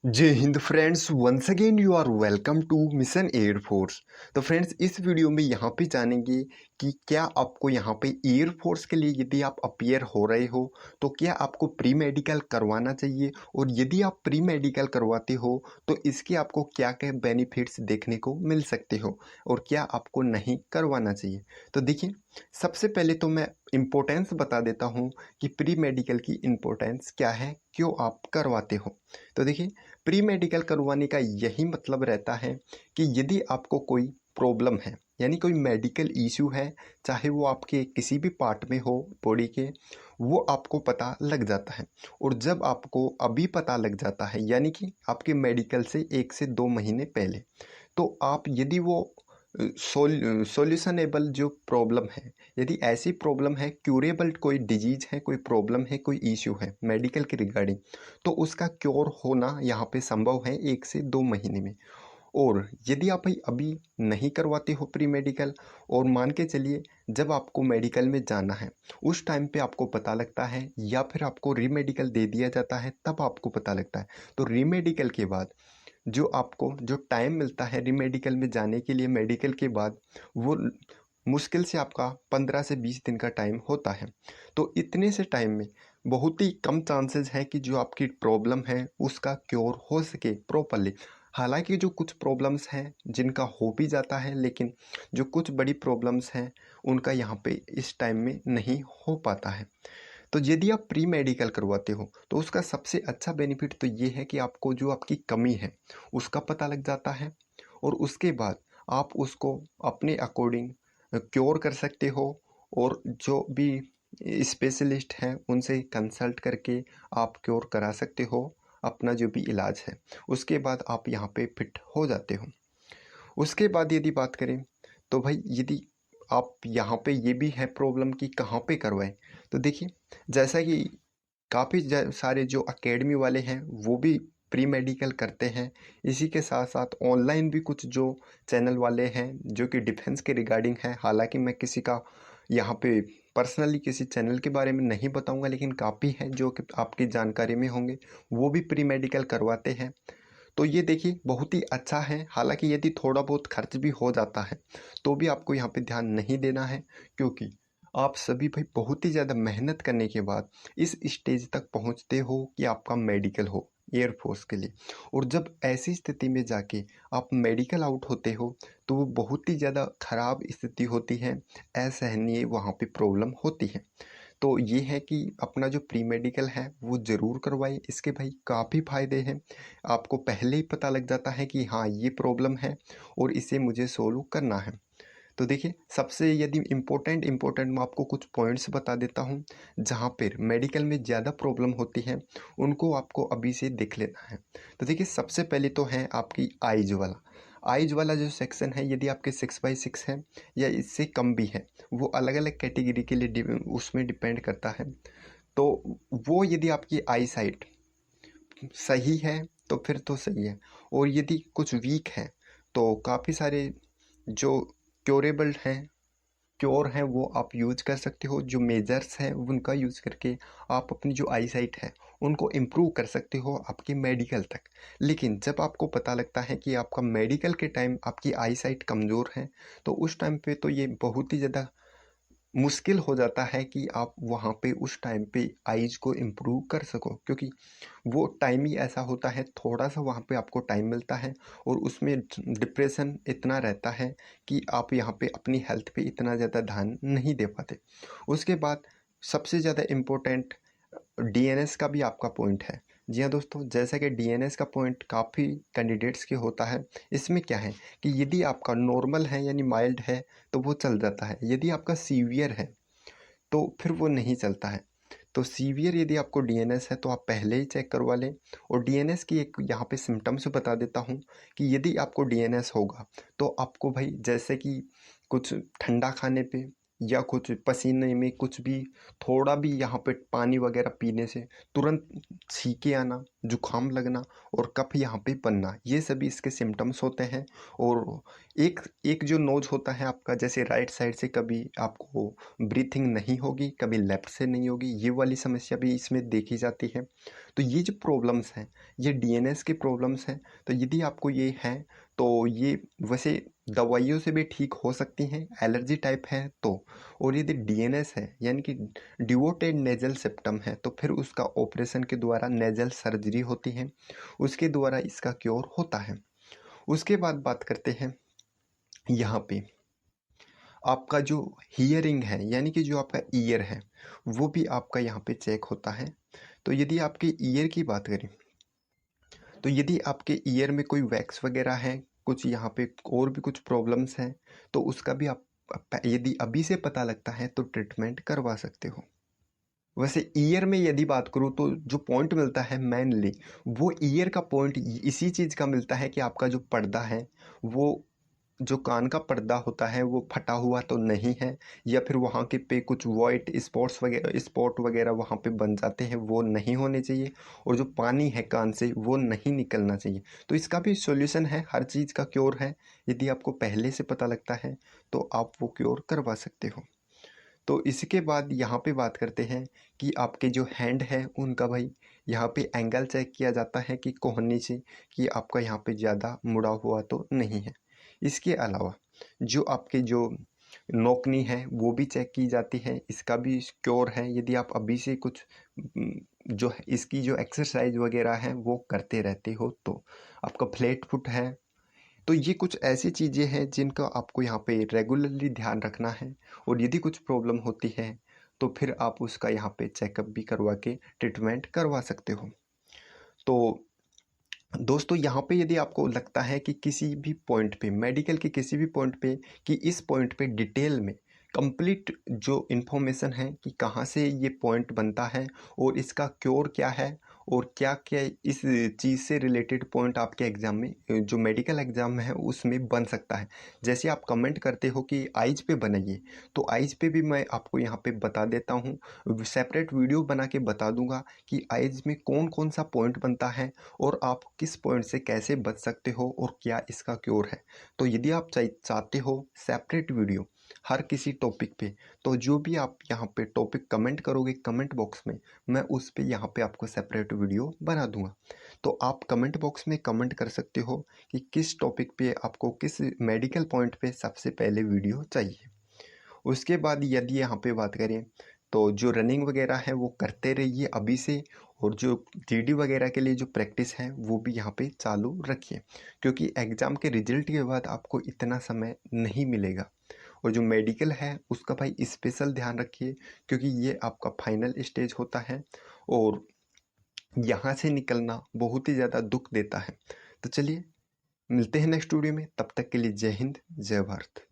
जय हिंद friends, once again you are welcome to mission air force. तो फ्रेंड्स, इस वीडियो में यहाँ पे जानेंगे कि क्या आपको यहाँ पे एयरफोर्स के लिए यदि आप अपीयर हो रहे हो तो क्या आपको प्री मेडिकल करवाना चाहिए, और यदि आप प्री मेडिकल करवाते हो तो इसके आपको क्या क्या बेनिफिट्स देखने को मिल सकते हो और क्या आपको नहीं करवाना चाहिए। तो देखिए, सबसे पहले तो मैं इम्पोर्टेंस बता देता हूँ कि प्री मेडिकल की इम्पोर्टेंस क्या है, क्यों आप करवाते हो। तो देखिए, प्री मेडिकल करवाने का यही मतलब रहता है कि यदि आपको कोई प्रॉब्लम है, यानी कोई मेडिकल इश्यू है, चाहे वो आपके किसी भी पार्ट में हो बॉडी के, वो आपको पता लग जाता है। और जब आपको अभी पता लग जाता है, यानी कि आपके मेडिकल से 1 से 2 महीने पहले, तो आप यदि वो सॉल्यूशनेबल जो प्रॉब्लम है, यदि ऐसी प्रॉब्लम है, क्यूरेबल कोई डिजीज है, कोई प्रॉब्लम है, कोई इश्यू है मेडिकल के रिगार्डिंग, तो उसका क्योर होना यहाँ पे संभव है 1 से 2 महीने में। और यदि आप भाई अभी नहीं करवाते हो प्री मेडिकल, और मान के चलिए जब आपको मेडिकल में जाना है उस टाइम पे आपको पता लगता है, या फिर आपको री मेडिकल दे दिया जाता है तब आपको पता लगता है, तो री मेडिकल के बाद जो आपको जो टाइम मिलता है री मेडिकल में जाने के लिए, मेडिकल के बाद वो मुश्किल से आपका 15 से 20 दिन का टाइम होता है। तो इतने से टाइम में बहुत ही कम चांसेस है कि जो आपकी प्रॉब्लम है उसका क्योर हो सके प्रॉपरली। हालांकि जो कुछ प्रॉब्लम्स हैं जिनका हो भी जाता है, लेकिन जो कुछ बड़ी प्रॉब्लम्स हैं उनका यहाँ पे इस टाइम में नहीं हो पाता है। तो यदि आप प्री मेडिकल करवाते हो तो उसका सबसे अच्छा बेनिफिट तो ये है कि आपको जो आपकी कमी है उसका पता लग जाता है, और उसके बाद आप उसको अपने अकॉर्डिंग क्योर कर सकते हो। और जो भी स्पेशलिस्ट हैं उनसे कंसल्ट करके आप क्योर करा सकते हो अपना जो भी इलाज है। उसके बाद आप यहाँ पे फिट हो जाते हो। उसके बाद यदि बात करें तो भाई, यदि आप यहाँ पे ये भी है प्रॉब्लम कि कहाँ पे करवाएं, तो देखिए, जैसा कि काफ़ी सारे जो अकेडमी वाले हैं वो भी प्री मेडिकल करते हैं। इसी के साथ साथ ऑनलाइन भी कुछ जो चैनल वाले हैं जो कि डिफेंस के रिगार्डिंग है, हालांकि मैं किसी का यहाँ पे पर्सनली किसी चैनल के बारे में नहीं बताऊंगा, लेकिन काफ़ी हैं जो कि आपकी जानकारी में होंगे, वो भी प्री मेडिकल करवाते हैं। तो ये देखिए, बहुत ही अच्छा है। हालांकि यदि थोड़ा बहुत खर्च भी हो जाता है तो भी आपको यहाँ पे ध्यान नहीं देना है, क्योंकि आप सभी भाई बहुत ही ज़्यादा मेहनत करने के बाद इस स्टेज तक पहुँचते हो कि आपका मेडिकल हो एयरफोर्स के लिए। और जब ऐसी स्थिति में जाके आप मेडिकल आउट होते हो तो वो बहुत ही ज़्यादा ख़राब स्थिति होती है, असहनीय वहाँ पे प्रॉब्लम होती है। तो ये है कि अपना जो प्री मेडिकल है वो ज़रूर करवाइए। इसके भाई काफ़ी फ़ायदे हैं। आपको पहले ही पता लग जाता है कि हाँ, ये प्रॉब्लम है और इसे मुझे सोल्व करना है। तो देखिए, सबसे यदि इम्पोर्टेंट मैं आपको कुछ पॉइंट्स बता देता हूँ जहाँ पर मेडिकल में ज़्यादा प्रॉब्लम होती है, उनको आपको अभी से देख लेना है। तो देखिए, सबसे पहले तो है आपकी आइज वाला जो सेक्शन है, यदि आपके 6/6 है या इससे कम भी है, वो अलग अलग कैटेगरी के लिए उसमें डिपेंड करता है। तो वो यदि आपकी आई साइट सही है तो फिर तो सही है, और यदि कुछ वीक है तो काफ़ी सारे जो क्योरेबल हैं, क्योर हैं, वो आप यूज़ कर सकते हो। जो मेजर्स हैं उनका यूज़ करके आप अपनी जो आई साइट है उनको इम्प्रूव कर सकते हो आपके मेडिकल तक। लेकिन जब आपको पता लगता है कि आपका मेडिकल के टाइम आपकी आई साइट कमज़ोर है, तो उस टाइम पे तो ये बहुत ही ज़्यादा मुश्किल हो जाता है कि आप वहाँ पे उस टाइम पे आइज़ को इम्प्रूव कर सको, क्योंकि वो टाइम ही ऐसा होता है, थोड़ा सा वहाँ पे आपको टाइम मिलता है और उसमें डिप्रेशन इतना रहता है कि आप यहाँ पे अपनी हेल्थ पे इतना ज़्यादा ध्यान नहीं दे पाते। उसके बाद सबसे ज़्यादा इम्पोर्टेंट डीएनएस का भी आपका पॉइंट है। जी हाँ दोस्तों, जैसा कि डीएनएस का पॉइंट काफ़ी कैंडिडेट्स के होता है। इसमें क्या है कि यदि आपका नॉर्मल है यानी माइल्ड है तो वो चल जाता है, यदि आपका सीवियर है तो फिर वो नहीं चलता है। तो सीवियर यदि आपको डीएनएस है तो आप पहले ही चेक करवा लें। और डीएनएस की एक यहाँ पे सिम्टम्स बता देता हूँ कि यदि आपको डीएनएस होगा तो आपको भाई, जैसे कि कुछ ठंडा खाने पे या कुछ पसीने में कुछ भी, थोड़ा भी यहाँ पे पानी वगैरह पीने से तुरंत छींके आना, जुकाम लगना और कफ यहाँ पे बनना, ये सभी इसके सिम्टम्स होते हैं। और एक एक जो नोज होता है आपका, जैसे राइट साइड से कभी आपको ब्रीथिंग नहीं होगी, कभी लेफ्ट से नहीं होगी, ये वाली समस्या भी इसमें देखी जाती है। तो ये जो प्रॉब्लम्स हैं ये डीएनएस की प्रॉब्लम्स हैं। तो यदि आपको ये है तो ये वैसे दवाइयों से भी ठीक हो सकती हैं, एलर्जी टाइप है तो। और यदि डीएनएस है यानी कि डिवोटेड नेजल सेप्टम है तो फिर उसका ऑपरेशन के द्वारा नेजल सर्जरी होती है, उसके द्वारा इसका क्योर होता है। उसके बाद बात करते हैं यहाँ पे आपका जो हियरिंग है यानी कि जो आपका ईयर है वो भी आपका यहाँ पे चेक होता है। तो यदि आपके ईयर की बात करें तो यदि आपके ईयर में कोई वैक्स वगैरह है, कुछ यहाँ पे और भी कुछ प्रॉब्लम्स हैं, तो उसका भी आप यदि अभी से पता लगता है तो ट्रीटमेंट करवा सकते हो। वैसे ईयर में यदि बात करूँ तो जो पॉइंट मिलता है मेनली वो ईयर का पॉइंट इसी चीज़ का मिलता है कि आपका जो पर्दा है वो जो कान का पर्दा होता है वो फटा हुआ तो नहीं है, या फिर वहाँ के पे कुछ वाइट स्पॉट वगैरह वहाँ पे बन जाते हैं, वो नहीं होने चाहिए। और जो पानी है कान से वो नहीं निकलना चाहिए। तो इसका भी सॉल्यूशन है, हर चीज़ का क्योर है। यदि आपको पहले से पता लगता है तो आप वो क्योर करवा सकते हो। तो इसके बाद यहाँ पे बात करते हैं कि आपके जो हैंड है उनका भाई यहाँ पे एंगल चेक किया जाता है कि कोहनी से कि आपका यहाँ पे ज़्यादा मुड़ा हुआ तो नहीं है। इसके अलावा जो आपके जो नोकनी है वो भी चेक की जाती है, इसका भी क्योर है यदि आप अभी से कुछ जो है इसकी जो एक्सरसाइज वगैरह है वो करते रहते हो तो। आपका फ्लैट फुट है, तो ये कुछ ऐसी चीज़ें हैं जिनका आपको यहाँ पे रेगुलरली ध्यान रखना है। और यदि कुछ प्रॉब्लम होती है तो फिर आप उसका यहाँ पे चेकअप भी करवा के ट्रीटमेंट करवा सकते हो। तो दोस्तों यहाँ पे यदि आपको लगता है कि किसी भी पॉइंट पे, मेडिकल के किसी भी पॉइंट पे, कि इस पॉइंट पे डिटेल में कंप्लीट जो इन्फॉर्मेशन है कि कहाँ से ये पॉइंट बनता है और इसका क्योर क्या है और क्या क्या इस चीज़ से रिलेटेड पॉइंट आपके एग्ज़ाम में जो मेडिकल एग्ज़ाम है उसमें बन सकता है। जैसे आप कमेंट करते हो कि आइज पे बनाइए, तो आइज पे भी मैं आपको यहाँ पे बता देता हूँ, सेपरेट वीडियो बना के बता दूंगा कि आइज में कौन कौन सा पॉइंट बनता है और आप किस पॉइंट से कैसे बच सकते हो और क्या इसका क्योर है। तो यदि आप चाहते हो सेपरेट वीडियो हर किसी टॉपिक पे, तो जो भी आप यहाँ पे टॉपिक कमेंट करोगे कमेंट बॉक्स में, मैं उस पे यहाँ पे आपको सेपरेट वीडियो बना दूंगा। तो आप कमेंट बॉक्स में कमेंट कर सकते हो कि किस टॉपिक पे आपको किस मेडिकल पॉइंट पे सबसे पहले वीडियो चाहिए। उसके बाद यदि यहाँ पे बात करें तो जो रनिंग वगैरह है वो करते रहिए अभी से। और जो जीडी वगैरह के लिए जो प्रैक्टिस है वो भी यहाँ पे चालू रखिए, क्योंकि एग्ज़ाम के रिजल्ट के बाद आपको इतना समय नहीं मिलेगा। और जो मेडिकल है उसका भाई स्पेशल ध्यान रखिए, क्योंकि ये आपका फाइनल स्टेज होता है और यहाँ से निकलना बहुत ही ज़्यादा दुख देता है। तो चलिए मिलते हैं नेक्स्ट वीडियो में, तब तक के लिए जय हिंद जय भारत।